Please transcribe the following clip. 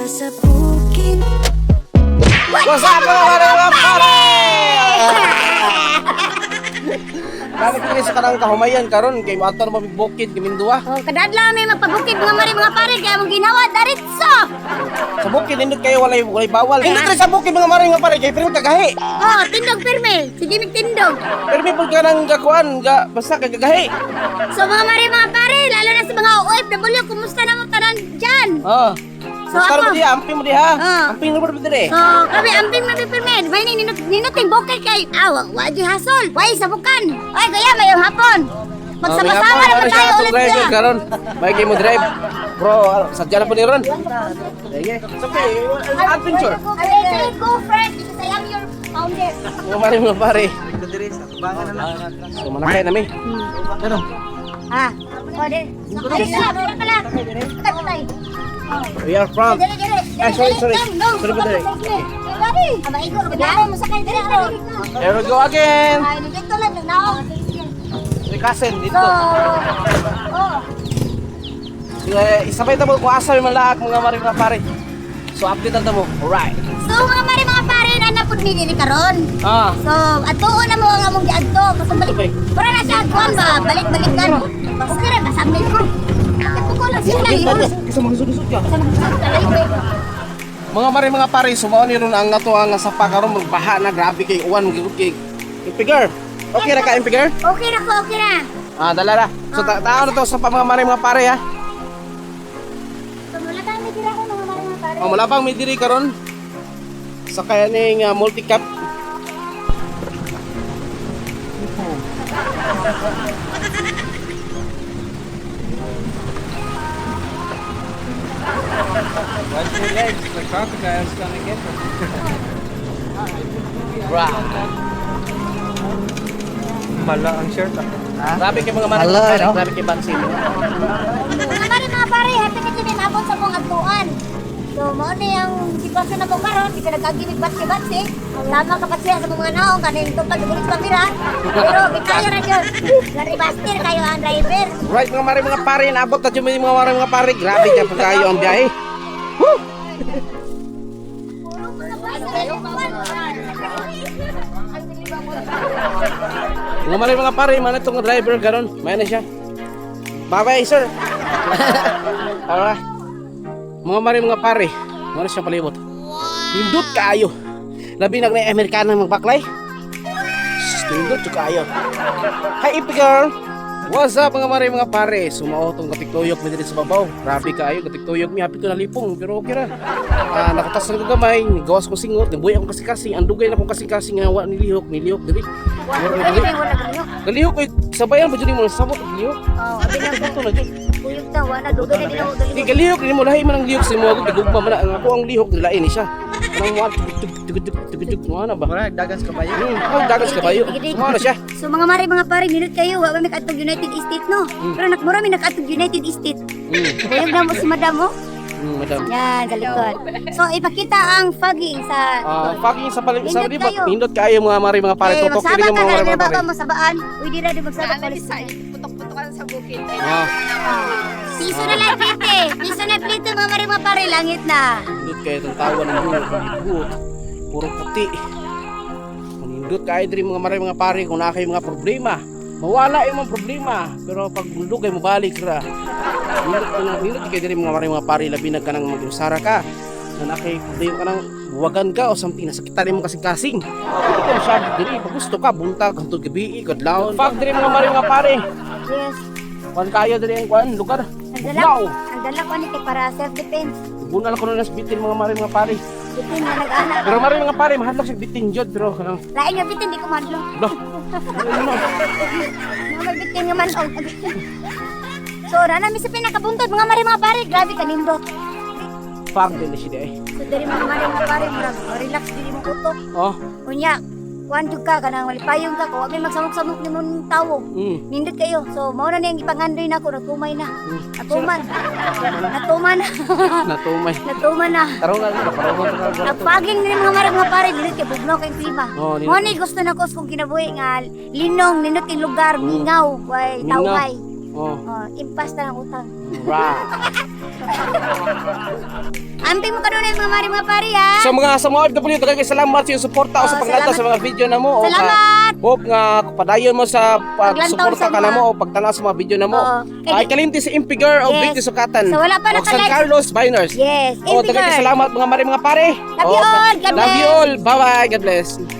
sa bukid. What's up mga pare? Bakit kini sa kanang kahumayan karon kay moadto na mabibukid kimindua? Oh, kadadlaw may magpabukid mga pare kaya mong ginawa daritso. Sa bukid nindot kayo walay bawal. Nindot rin sa bukid mga pare kay pero kagahi. Oh, tindog pirme. Sige mig tindog. Pero may pud kanang gakuan ga basta kagahi. So mga pare, lalo na sa mga OFW, kumusta na mo tanan diyan? Oh. So, So ako? amping mo diha. Ah. Amping mo dire. So, kami amping mapipirme. May ninuting bukid kay wadi hasol. Why sa bukan? Ay, kaya may hapon. Magsama-sama naman tayo ulit driver na. karon. May mo drive. Bro, sadya na po ni Ron. Sige. Okay, adventure. Okay, go friend because I am your founder. Mga pare. So manakay nami. Ano? Ah, pwede. Sakay pala. Sakay. We are from. Sorry. Sorry po dire. There we go again. Rikasen dito. Isabay tamo ko asa yung malaak mga pare. So update na mo. Alright. So mga pare na napud mi diri karon. Ah. So atuon na mo ang among giadto kasi balik. Para na siya kuan ba balik-balikan. Okay ra kasamil ko. Ako ko lang sila Isa magsudusod ka. Mga pare, sumaon ni ron ang ato ang sapa karon magbaha na grabe kay uwan kay Impigar. Okay ra ka Impigar? Okay ra ko, okay ra. Ah, dala ra. So tao na to sa mga pare ha. So mula tayo may tira ko mga pare. Oh, malabang may diri karon sa kayaning multi-cap. Watch your legs, the crocodile's gonna get them. Mala ang shirt ah. Grabe kay mga pare, grabe kay Bansin. Mga pare, happy na kami mabot sa mong atuan. So, mao ni ang sitwasyon na mo karon, di ka nagagimig batsi-batsi. Tama ka pa siya sa mga naong kanin tupad ulit kamera. Pero gitayo ra jud. Naribaster kayo ang driver. Right mga pare, naabot na yung mga pare. Grabe kay pagkayo ang biyahe. Woo! Mga pare, man itong driver karon. May na siya. Bye-bye, sir. Alright. Mga pare, mana siya palibot. Hindot kaayo. Labi na ng Amerikana magbaklay. Hindot to kaayo. Hi, Ipi girl. What's up mga pare? Sumao tong katiktuyok mi diri sa babaw. Grabe kaayo katiktuyok mi hapit ko na lipong pero okay ra. Nakatas na ko gamay, gawas ko singot, nabuhay akong kasing-kasing, andugay na akong kasing-kasing nga wa nilihok diri. Galihok ko sabayan ba jud mo sabot galihok? Oh, abi na Ito na jud. kuyog ta wala dugay na din ako Di dali. galihok ni mo lahi man ang lihok sa mo gigugma man ang ako ang lihok nilain ni siya. Nang mo tugtug mo na ba? Wala, dagas ka ba yun? Dagas kabayo. Mo na siya. So mga pare minute kayo, wa may katong United States no. Pero nakmura mi nakatong United States. Kuyog na mo si madam mo. Madam. Yan, sa likod. So ipakita ang fogging sa Fucking sa Hindot palibot. kayo. Hindot kayo mga pare. Tutok magsabak kini ka mga na pare. baba mo sabaan. Uy, di na di magsabak polis. Putok-putok ka lang sa bukid. Piso na lang plite. Piso na plite mga pare langit na. Hindot kayo itong tawa ng buhok. Puro puti. Manindot kayo diri mga pare kung na kayo mga problema. Mawala yung mga problema. Pero pag bundog ay mabalik ra. Hindot kayo diri mga pare labi na ka nang mag-usara ka. Na nakay problema ka nang buwagan ka o something nasakitan mo kasing-kasing. Ito ko siya diri pag gusto ka buntag hangtod gabi kadlawon. Fag diri mga pare. Yes. Kuan kayo diri ang lugar. Ang dala ko ni kay para self defense. Bunal ko na nas bitin mga pare. Bitin na nag-anak. Pero mga pare mahadlok siya bitin jud pero Lain nga bitin di ko madlo. Blah. Mga bitin nga man og bitin. So rana mi sa pinakabuntod mga pare, grabe kanindot. Fag din siya eh. So diri mga pare, murag relax diri mo utok. Oh. Kunya, kuan jud ka kanang malipayong ka ko, abi magsamok-samok nimong tawo. Nindot kayo. So mao na niyang ipangandoy nako, natumay na. Natuman. Natuman na. Tarong na parang Nagpaging ni mga pare, nindot kay bugnaw kay klima. Oh, Mo ni gusto nako kung kinabuhi nga linong nindot yung lugar, mingaw, way Mingaw. taway. Oh. Impas na ng utang. Right. Amping mo kanunay mga mari mga pare ha. So sa mga OFW, daghang salamat sa iyong suporta o sa paglantaw sa mga video na mo. Salamat. Hope nga padayon mo sa Paglantaw pagsuporta sa ka na mga- mo o pagtanaw sa mga video na mo. Oo. Ay kalimti sa Impigar o Yes. British Sukatan. So, wala pa o San naka-like. Carlos Biners. Yes, O daghang Impigar. salamat mga mari mga pare. Love you all. God Love you bless. all. Bye-bye. God bless.